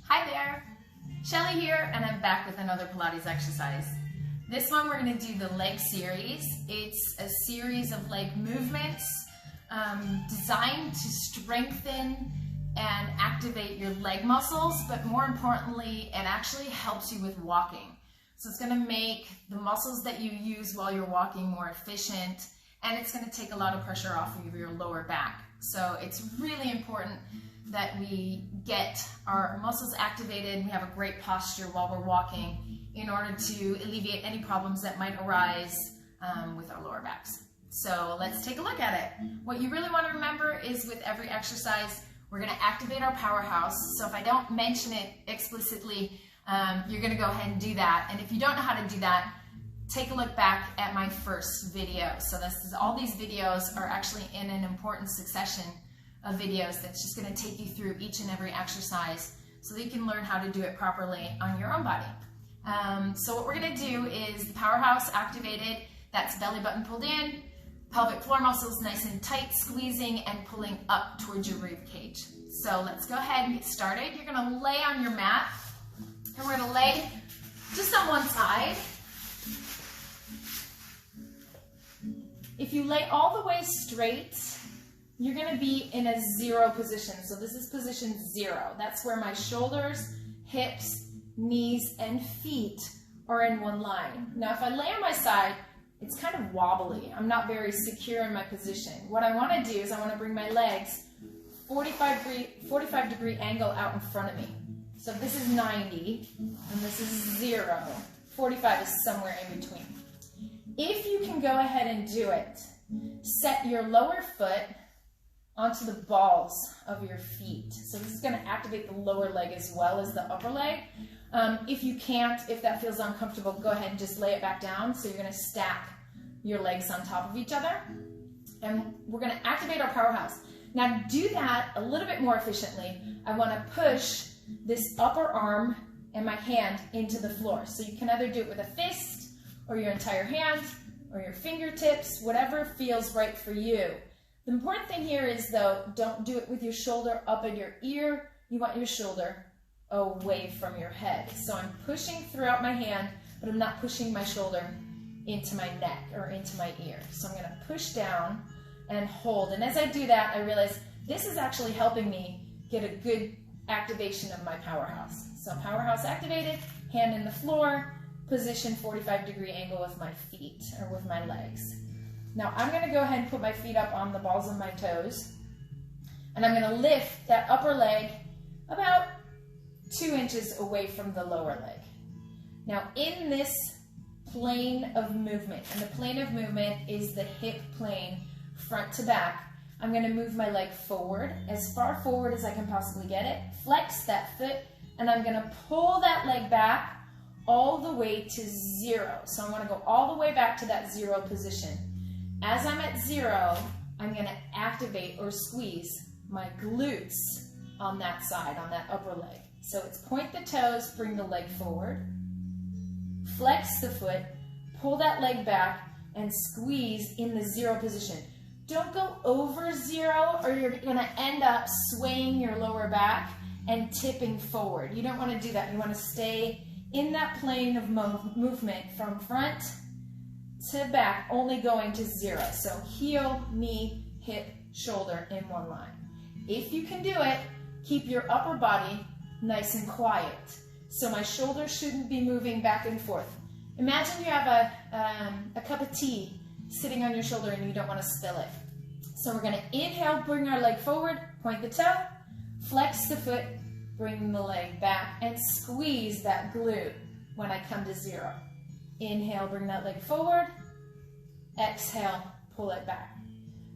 Hi there, Shelly here, and I'm back with another Pilates exercise. This one we're going to do the leg series. It's a series of leg movements designed to strengthen and activate your leg muscles, but more importantly, it actually helps you with walking. So it's going to make the muscles that you use while you're walking more efficient, and it's going to take a lot of pressure off of your lower back. So it's really important that we get our muscles activated, we have a great posture while we're walking in order to alleviate any problems that might arise with our lower backs. So let's take a look at it. What you really want to remember is with every exercise, we're going to activate our powerhouse. So if I don't mention it explicitly, you're going to go ahead and do that. And if you don't know how to do that, take a look back at my first video. So all these videos are actually in an important succession of videos that's just going to take you through each and every exercise so that you can learn how to do it properly on your own body. So what we're going to do is the powerhouse activated. That's belly button pulled in, pelvic floor muscles nice and tight, squeezing and pulling up towards your rib cage. So let's go ahead and get started. You're going to lay on your mat, and we're going to lay just on one side. If you lay all the way straight, you're going to be in a zero position. So this is position 0. That's where my shoulders, hips, knees, and feet are in one line. Now if I lay on my side, it's kind of wobbly. I'm not very secure in my position. What I want to do is I want to bring my legs 45 degree angle out in front of me. So this is 90 and this is 0. 45 is somewhere in between. If you can go ahead and do it, set your lower foot onto the balls of your feet. So this is going to activate the lower leg as well as the upper leg. If you can't, if that feels uncomfortable, go ahead and just lay it back down. So you're going to stack your legs on top of each other. And we're going to activate our powerhouse. Now to do that a little bit more efficiently, I want to push this upper arm and my hand into the floor. So you can either do it with a fist or your entire hand or your fingertips, whatever feels right for you. The important thing here is, though, don't do it with your shoulder up at your ear. You want your shoulder away from your head. So I'm pushing throughout my hand, but I'm not pushing my shoulder into my neck or into my ear. So I'm going to push down and hold. And as I do that, I realize this is actually helping me get a good activation of my powerhouse. So powerhouse activated, hand in the floor, position 45 degree angle with my feet or with my legs. Now I'm going to go ahead and put my feet up on the balls of my toes, and I'm going to lift that upper leg about 2 inches away from the lower leg. Now in this plane of movement, and the plane of movement is the hip plane front to back, I'm going to move my leg forward, as far forward as I can possibly get it, flex that foot, and I'm going to pull that leg back all the way to 0. So I want to go all the way back to that 0 position. As I'm at 0, I'm going to activate or squeeze my glutes on that side, on that upper leg. So it's point the toes, bring the leg forward, flex the foot, pull that leg back, and squeeze in the 0 position. Don't go over 0 or you're going to end up swaying your lower back and tipping forward. You don't want to do that. You want to stay in that plane of movement from front to back, only going to 0. So heel, knee, hip, shoulder in one line. If you can do it, keep your upper body nice and quiet. So my shoulders shouldn't be moving back and forth. Imagine you have a cup of tea sitting on your shoulder and you don't want to spill it. So we're going to inhale, bring our leg forward, point the toe, flex the foot, bring the leg back, and squeeze that glute when I come to 0. Inhale, bring that leg forward. Exhale, pull it back.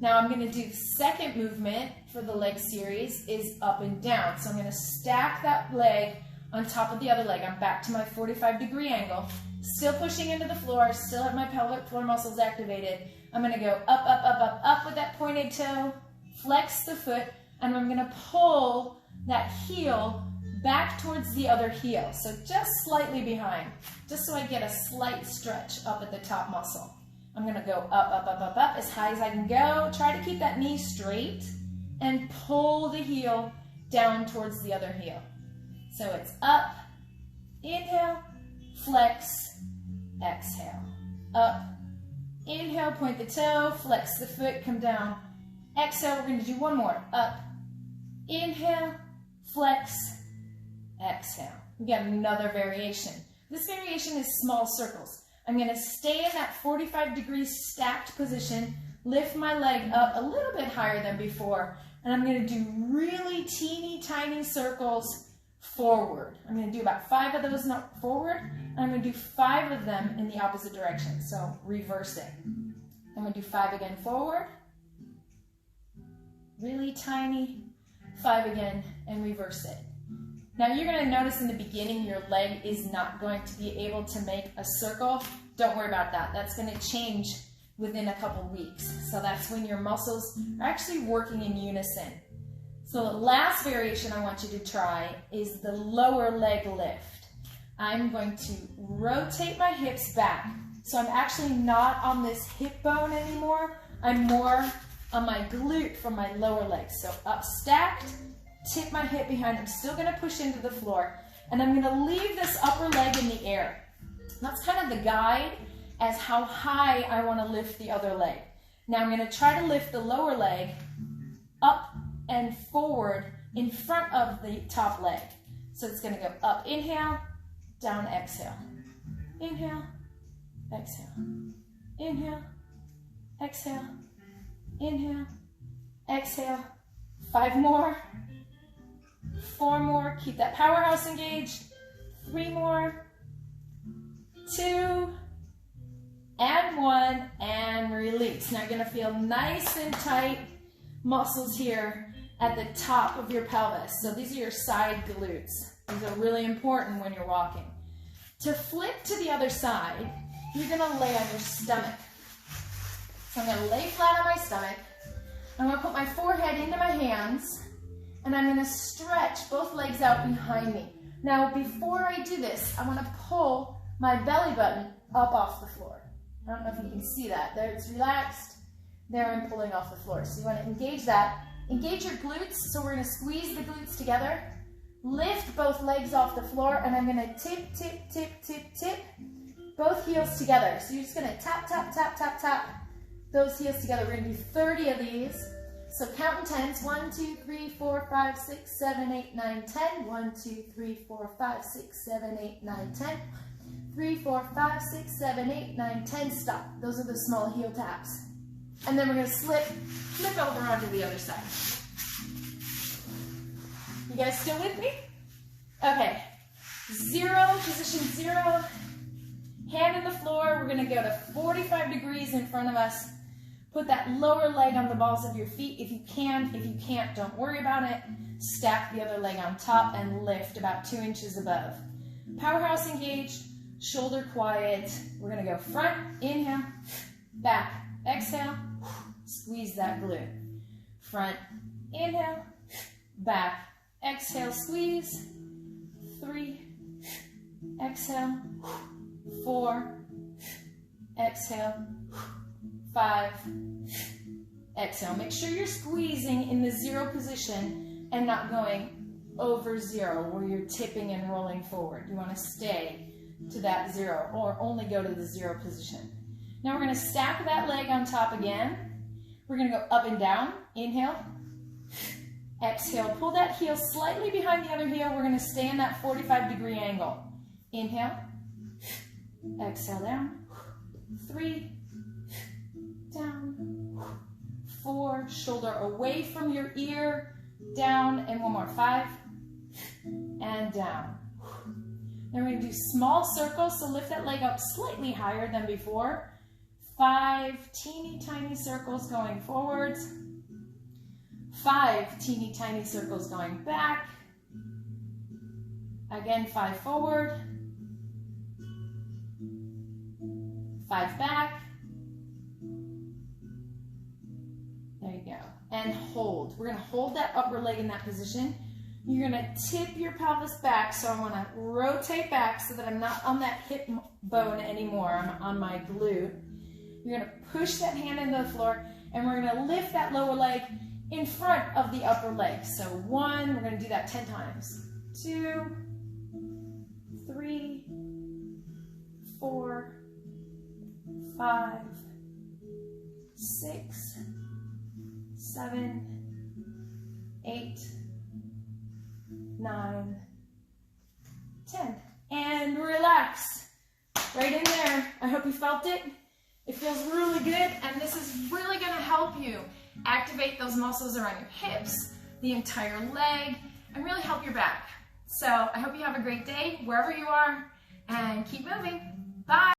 Now I'm going to do the second movement for the leg series is up and down. So I'm going to stack that leg on top of the other leg. I'm back to my 45 degree angle, still pushing into the floor, still have my pelvic floor muscles activated. I'm going to go up, up, up, up, up with that pointed toe, flex the foot, and I'm going to pull that heel back towards the other heel, so just slightly behind, just so I get a slight stretch up at the top muscle. I'm going to go up, up, up, up, up as high as I can go. Try to keep that knee straight and pull the heel down towards the other heel. So it's up, inhale, flex, exhale. Up, inhale, point the toe, flex the foot, come down. Exhale, we're going to do one more. Up, inhale, flex, exhale. We got another variation. This variation is small circles. I'm going to stay in that 45-degree stacked position, lift my leg up a little bit higher than before, and I'm going to do really teeny tiny circles forward. I'm going to do about 5 of those forward, and I'm going to do 5 of them in the opposite direction. So reverse it. I'm going to do 5 again forward, really tiny, 5 again, and reverse it. Now you're going to notice in the beginning your leg is not going to be able to make a circle. Don't worry about that. That's going to change within a couple weeks. So that's when your muscles are actually working in unison. So the last variation I want you to try is the lower leg lift. I'm going to rotate my hips back. So I'm actually not on this hip bone anymore. I'm more on my glute from my lower leg. So up stacked, tip my hip behind. I'm still going to push into the floor. And I'm going to leave this upper leg in the air. That's kind of the guide as how high I want to lift the other leg. Now I'm going to try to lift the lower leg up and forward in front of the top leg. So it's going to go up, inhale, down, exhale. Inhale, exhale. Inhale, exhale. Inhale, exhale. 5 more. 4 more. Keep that powerhouse engaged. 3 more. 2 and 1, and release. Now you're going to feel nice and tight muscles here at the top of your pelvis. So these are your side glutes. These are really important when you're walking. To flip to the other side, you're going to lay on your stomach. So I'm going to lay flat on my stomach. I'm going to put my forehead into my hands, and I'm going to stretch both legs out behind me. Now before I do this, I want to pull my belly button up off the floor. I don't know if you can see that. There it's relaxed. There I'm pulling off the floor. So you want to engage that. Engage your glutes. So we're going to squeeze the glutes together. Lift both legs off the floor, and I'm going to tip, tip, tip, tip, tip. Both heels together. So you're just going to tap, tap, tap, tap, tap those heels together. We're going to do 30 of these. So count in tens. 1, 2, 3, 4, 5, 6, 7, 8, 9, 10. 1, 2, 3, 4, 5, 6, 7, 8, 9, 10. 3, 4, 5, 6, 7, 8, 9, 10. Stop. Those are the small heel taps. And then we're going to flip over onto the other side. You guys still with me? Okay. 0, position 0. Hand in the floor. We're going to go to 45 degrees in front of us. Put that lower leg on the balls of your feet if you can. If you can't, don't worry about it. Stack the other leg on top and lift about 2 inches above. Powerhouse engaged. Shoulder quiet. We're going to go front, inhale, back, exhale, squeeze that glute. Front, inhale, back, exhale, squeeze. 3, exhale, 4, exhale, 5, exhale. Make sure you're squeezing in the 0 position and not going over 0 where you're tipping and rolling forward. You want to stay to that 0 or only go to the 0 position. Now we're going to stack that leg on top again. We're going to go up and down. Inhale. Exhale. Pull that heel slightly behind the other heel. We're going to stay in that 45-degree angle. Inhale. Exhale down. 3. Down. 4. Shoulder away from your ear. Down. And 1 more. 5. And down. Then we're going to do small circles, so lift that leg up slightly higher than before. 5 teeny tiny circles going forwards. 5 teeny tiny circles going back. Again, 5 forward. 5 back. There you go. And hold. We're going to hold that upper leg in that position. You're going to tip your pelvis back, so I want to rotate back so that I'm not on that hip bone anymore. I'm on my glute. You're going to push that hand into the floor, and we're going to lift that lower leg in front of the upper leg. So 1, we're going to do that 10 times. 2, 3, 4, 5, 6, 7, 8, 9, 10. And relax. Right in there. I hope you felt it. It feels really good, and this is really going to help you activate those muscles around your hips, the entire leg, and really help your back. So I hope you have a great day wherever you are, and keep moving. Bye.